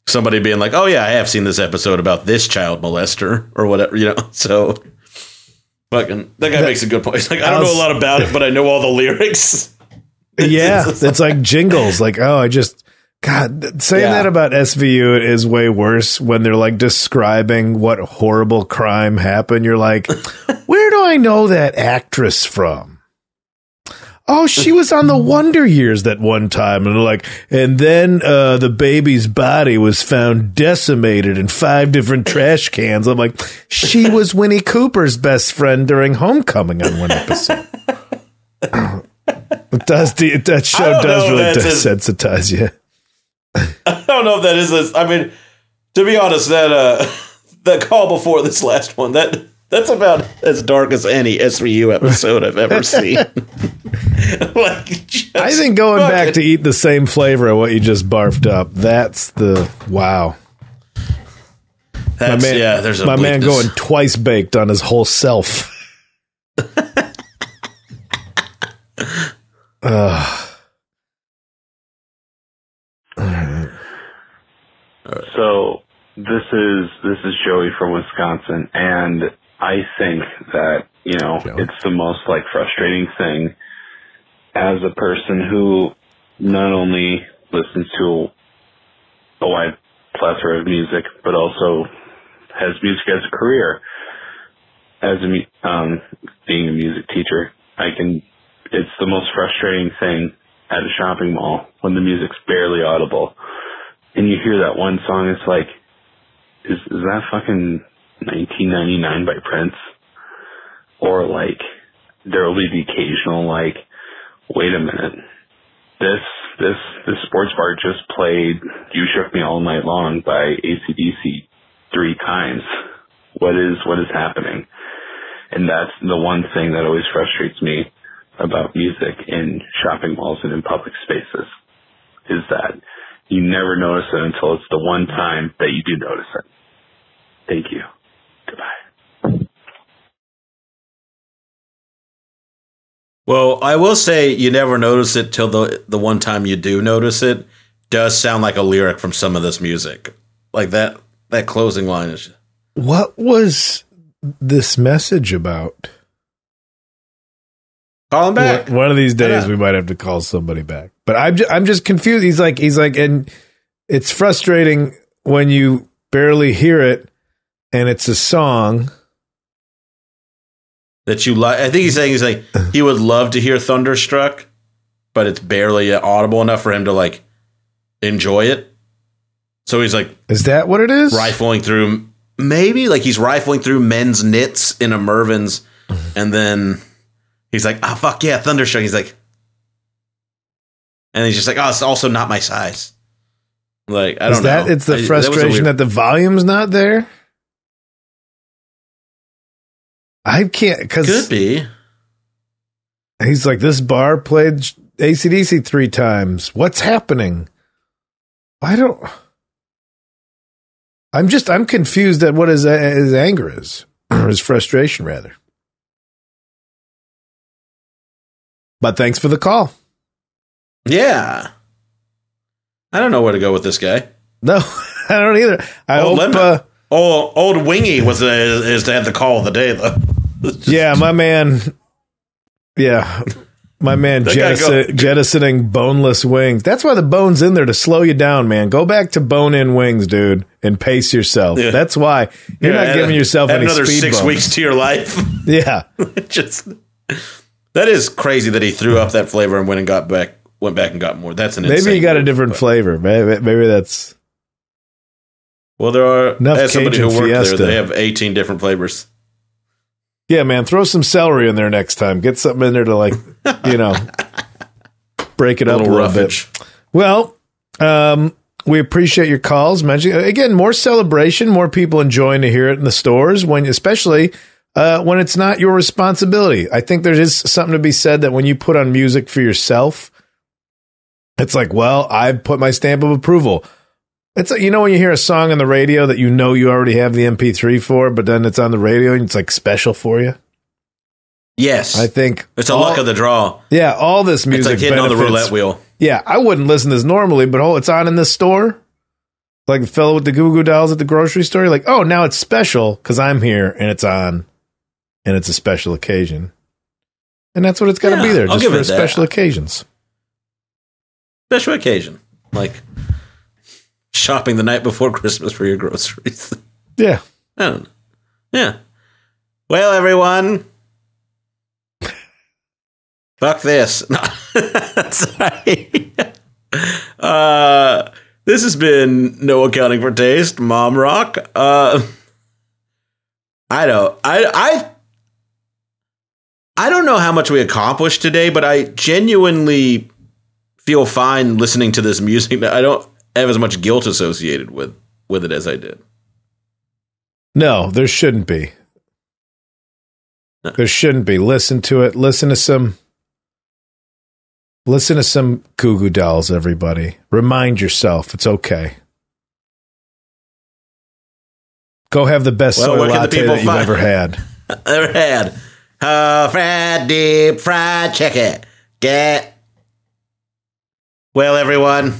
somebody being like, oh, yeah, I have seen this episode about this child molester or whatever, you know? So... Fucking, that guy makes a good point. He's like, I don't know a lot about it, but I know all the lyrics. Yeah, it's like jingles. Like, oh, I just... God, saying that about SVU is way worse when they're like describing what horrible crime happened. You're like, where do I know that actress from? Oh, she was on the Wonder Years that one time. And they're like, and then the baby's body was found decimated in 5 different trash cans. I'm like, she was Winnie Cooper's best friend during Homecoming on one episode. That show does really desensitize you. I don't know if that is I mean, to be honest, that call before this last one, that's about as dark as any SVU episode I've ever seen. I think going back to eat the same flavor of what you just barfed up, that's the wow. There's my man going twice baked on his whole self. So this is Joey from Wisconsin, and I think that, it's the most like frustrating thing as a person who not only listens to a wide plethora of music, but also has music as a career. As being a music teacher, it's the most frustrating thing at a shopping mall when the music's barely audible. And you hear that one song, it's like, is that fucking 1999 by Prince? Or like, there will be the occasional like, wait a minute, this sports bar just played You Shook Me All Night Long by AC/DC 3 times. What is happening? And that's the one thing that always frustrates me about music in shopping malls and in public spaces, is that you never notice it until it's the one time that you do notice it. Thank you. Goodbye. Well, I will say you never notice it till the one time you do notice it does sound like a lyric from some of this music. Like that closing line is... What was this message about? Call him back. One of these days we might have to call somebody back. But I'm just confused. He's like, and it's frustrating when you barely hear it and it's a song that you like. I think he's saying he would love to hear Thunderstruck, but it's barely audible enough for him to like enjoy it. So he's like, is that what it is? Rifling through, maybe like he's rifling through men's knits in a Mervyn's, and then he's like, oh, fuck yeah, Thunderstruck. He's like, and he's just like, oh, it's also not my size. Like, I don't know. It's the frustration that the volume's not there? I can't, because... Could be. He's like, this bar played AC/DC 3 times. What's happening? I don't... I'm confused at what his anger is, or his frustration, rather. But thanks for the call. Yeah. I don't know where to go with this guy. No, I don't either. Old Wingy is to have the call of the day, though. Yeah, my man. Yeah, my man jettisoning boneless wings. That's why the bone's in there, to slow you down, man. Go back to bone-in wings, dude, and pace yourself. Yeah. That's why you're not giving yourself any another speed 6 bumps. weeks to your life. Yeah, that is crazy that he threw up that flavor and went back and got more. That's maybe he got a different flavor. Maybe that's. Well, there are, enough as somebody Cajun who worked Fiesta. there, they have 18 different flavors. Yeah, man, throw some celery in there next time. Get something in there to break it up a little bit. Well, we appreciate your calls. Again, more celebration, more people enjoying to hear it in the stores, especially when it's not your responsibility. I think there is something to be said that when you put on music for yourself, it's like, well, I've put my stamp of approval. It's like, when you hear a song on the radio that you already have the MP3 for, but then it's on the radio and it's like special for you. Yes. I think it's a luck of the draw. Yeah. All this music. It's like hitting on the roulette wheel. Yeah. I wouldn't listen to this normally, but it's on in this store. Like the fellow with the Goo Goo Dolls at the grocery store. You're like, oh, now it's special because I'm here and it's on and it's a special occasion. And that's what it's got to be there. Just for special occasions. Special occasion. Like shopping the night before Christmas for your groceries. Yeah. I don't know. Yeah. Well, everyone. Fuck this. No. Sorry. This has been No Accounting for Taste, Mom Rock. I don't know how much we accomplished today, but I genuinely feel fine listening to this music. I don't have as much guilt associated with it as I did. No, there shouldn't be. There shouldn't be. Listen to it. Listen to some Goo Goo Dolls, everybody. Remind yourself it's okay. Go have the best soy latte that you've ever had. Ever had. Fried deep fried chicken. Well, everyone,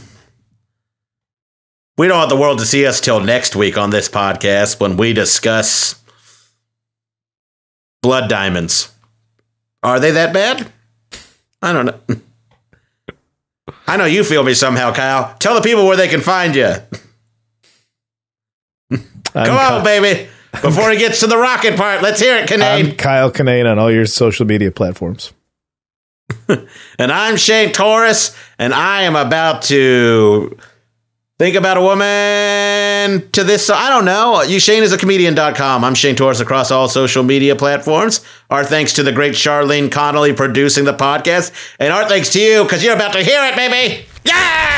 we don't want the world to see us till next week on this podcast when we discuss blood diamonds. Are they that bad? I don't know. I know you feel me somehow, Kyle. Tell the people where they can find you. Come on, baby. Before he gets to the rocket part, let's hear it, Kinane. I'm Kyle Kinane on all your social media platforms. And I'm Shane Torres, and I am about to think about a woman to this. I don't know. Shane is a comedian.com. I'm Shane Torres across all social media platforms. Our thanks to the great Charlene Connolly producing the podcast. And our thanks to you, because you're about to hear it, baby. Yeah!